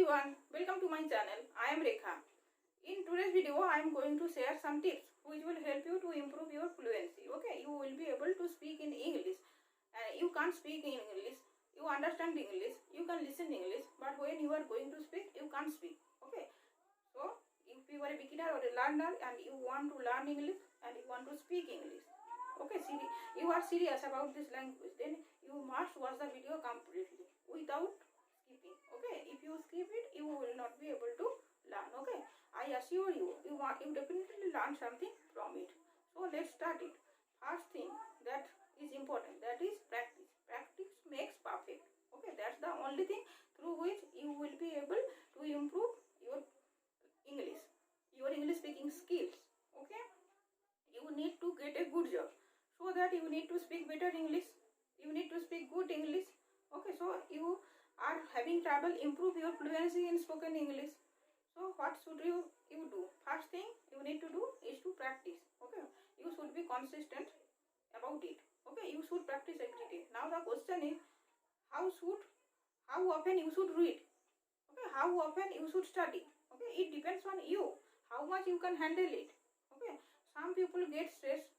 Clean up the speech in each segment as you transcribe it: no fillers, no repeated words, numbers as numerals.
everyone, welcome to my channel. I am Rekha. In today's video, I am going to share some tips which will help you to improve your fluency. Okay, you will be able to speak in English. You can't speak in English. You understand English. You can listen English, but when you are going to speak, you can't speak. Okay, so if you are a beginner or a learner and you want to learn English and you want to speak English, okay, you are serious about this language, then you must watch the video completely without skipping. Okay, if you skip it, you will not be able to learn. Okay, I assure you, you definitely learn something from it. So let's start it. First thing that is important, that is practice. Practice makes perfect. Okay, that's the only thing through which you will be able to improve your English speaking skills. Okay, you need to get a good job, so that you need to speak better English. You need to speak good English. Okay, so you are having trouble improve your fluency in spoken English. So what should you do? First thing you need to do is to practice. Okay, you should be consistent about it. Okay, you should practice every day. Now the question is, how often you should read. Okay, how often you should study. Okay, it depends on you, how much you can handle it. Okay, some people get stressed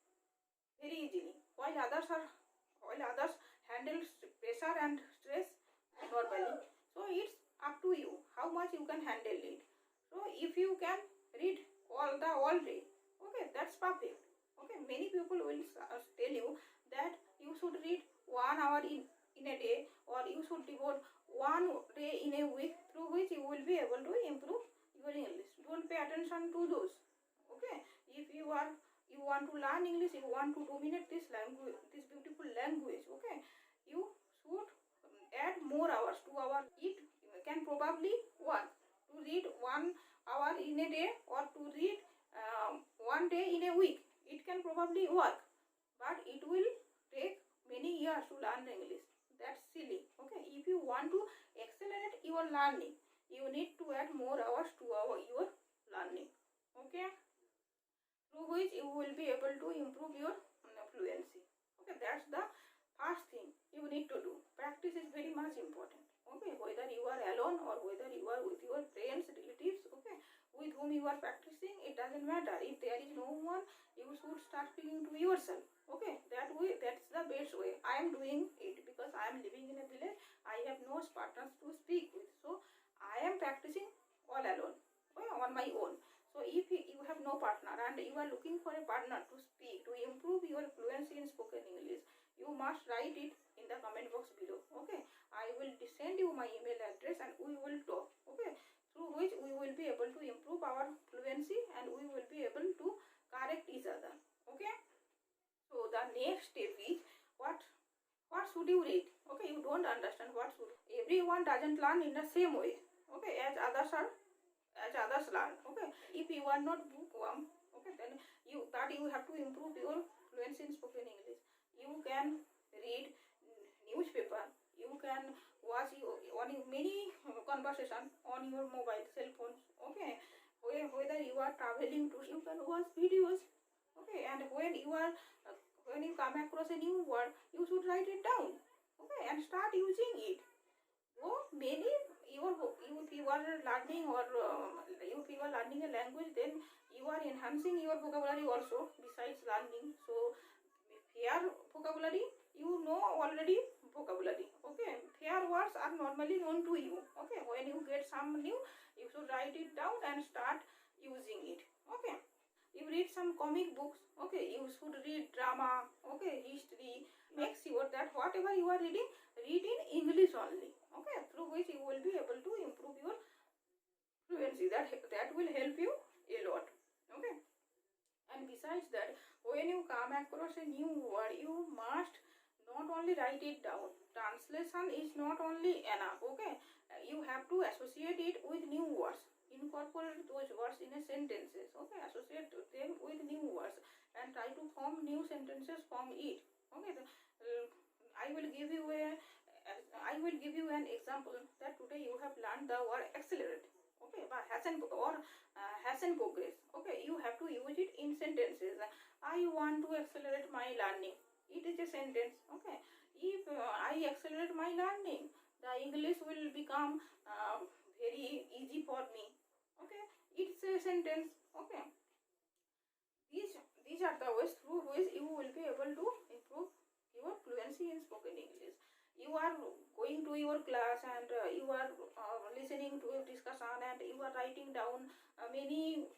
very easily, while others handle pressure and stress normally. So it's up to you how much you can handle it. So if you can read all day, okay, that's perfect. Okay, many people will tell you that you should read 1 hour in a day, or you should devote 1 day in a week, through which you will be able to improve your English. Don't pay attention to those. Okay, if you want to learn English, you want to dominate this language, this beautiful language, okay, you should add more hours, 2 hours. It can probably work to read 1 hour in a day, or to read 1 day in a week. It can probably work, but it will take many years to learn English. That's silly. Okay, if you want to accelerate your learning, you need to add more hours to your learning. Okay, through which you will be able to improve your fluency. Okay, that's the first thing you need to do. Practice is very much important. Okay, whether you are alone or whether you are with your friends, relatives, okay, with whom you are practicing, it doesn't matter. If there is no one, you should start speaking to yourself. Okay, that's the best way. I am doing it because I am living in a village. I have no partners to speak with, so I am practicing all alone, okay, on my own. So if you have no partner and you are looking for a partner to speak, to improve your fluency in spoken English, you must write it in the comment box below. Okay, I will send you my email address and we will talk. Okay, through which we will be able to improve our fluency and we will be able to correct each other. Okay, so the next step is, what should you read? Okay, you don't understand what should. Everyone doesn't learn in the same way. Okay, as others learn. Okay, if you are not bookworm, okay, then you have to improve your fluency in spoken English. You can read newspaper. You can watch many conversation on your mobile cell phones. Okay, whether you are traveling to, you can watch videos. Okay, and when you come across a new word, you should write it down. Okay, and start using it. So many, if you are learning or if you are learning a language, then you are enhancing your vocabulary also besides learning. So fair vocabulary, you know already vocabulary. Okay, fair words are normally known to you. Okay, when you get some new, you should write it down and start using it. Okay, you read some comic books. Okay, you should read drama. Okay, history. Make sure that whatever you are reading, read in English only. Okay, through which you will be able to improve your fluency. That will help you a lot. Okay, and besides that, when you come across a new word, you must not only write it down. Translation is not only enough. Okay, you have to associate it with new words. Incorporate those words in a sentences. Okay, associate them with new words and try to form new sentences from it. Okay, I will give you an example that today you have learned the word accelerate. Okay, but hasten progress. Okay, you have to use it in sentences. I want to accelerate my learning. It is a sentence. Okay, if I accelerate my learning, the English will become very a sentence. Okay, these are the ways through which you will be able to improve your fluency in spoken English. You are going to your class and you are listening to a discussion and you are writing down many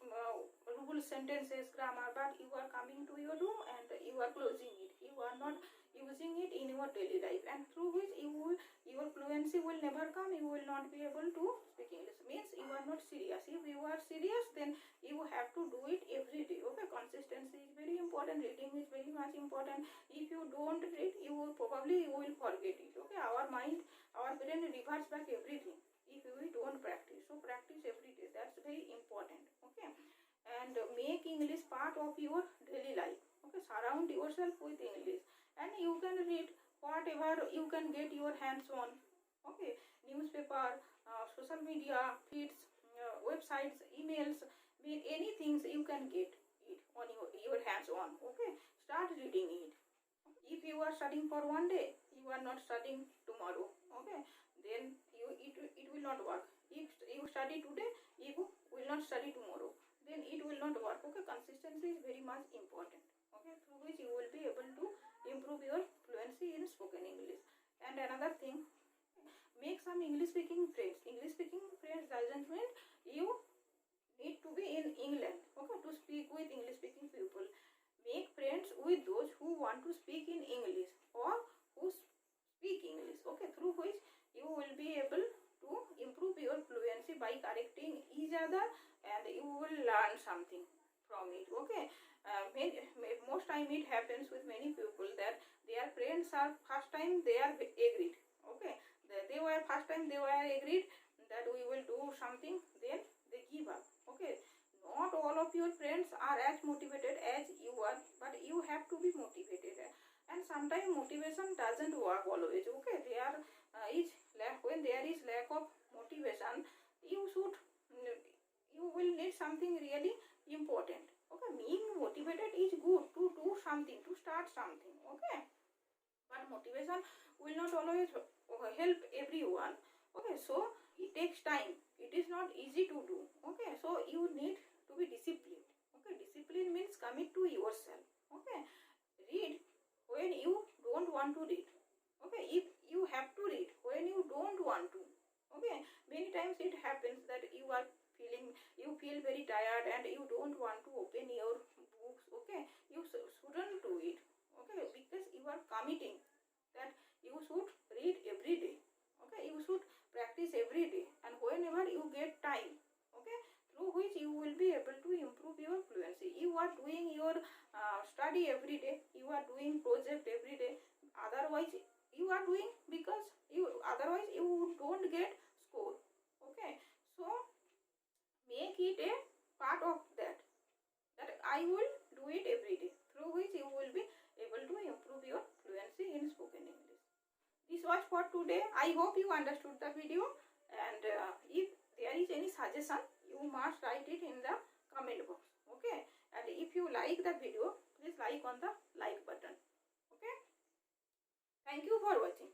rule sentences, grammar, but you are coming to your room and you are closing it. You are not using it in your daily life, and through which your fluency will never come. You will not be able to speak English. Means you are not serious. If you are serious, then you have to do it every day. Okay, consistency is very important. Reading is very much important. If you don't read, you will forget it. Okay, our mind, our brain reverts back everything if we don't practice. So practice every day. That's very important. Okay, and make English part of your daily life. Okay, surround yourself with English, and you can read whatever you can get your hands on. Okay, newspaper, social media feeds, websites, emails, anything you can get it on your hands on. Okay, start reading it. If you are studying for one day, you are not studying tomorrow. Okay, then it will not work. If you study today, you will not study tomorrow, then it will not work. Okay, consistency is very much important. Okay, through which you will be able to improve your fluency in spoken English. And another thing, make some English speaking friends. English speaking friends doesn't mean you need to be in England, okay, to speak with English speaking people. Make friends with those who want to speak in English or who speak English. Okay, through which you will be able to improve your fluency by correcting each other, and you will learn something from it. Okay, most time it happens with many people that their friends are first time they are agreed. Okay, they were first time they were agreed that we will do something, then they give up. Okay, not all of your friends are as motivated as you are, but you have to be motivated. And sometimes motivation doesn't work always. Okay, when there is lack of motivation, you will need something really important. Okay, being motivated is good to do something, to start something. Okay, but motivation will not always help everyone. Okay, so it takes time. It is not easy to do. Okay, so you need to be disciplined. Okay, discipline means commit to yourself. Okay, read when you don't want to read. Okay, if you have to read when you don't want to. Okay, many times it happens that you feel very tired and you don't want to open your books. Okay, you shouldn't do it. Okay, because you are committing that you should read every day. Okay, you should practice every day and whenever you get time. Okay, through which you will be able to improve your fluency. You are doing your study every day, you are doing project every day, otherwise you are doing because otherwise you don't get score. Okay, so make it a part of that I will do it every day, through which you will be able to improve your fluency in spoken English. This was for today. I hope you understood the video, and if there is any suggestion, you must write it in the comment box. Okay, and if you like the video, please like on the like button. Okay, thank you for watching.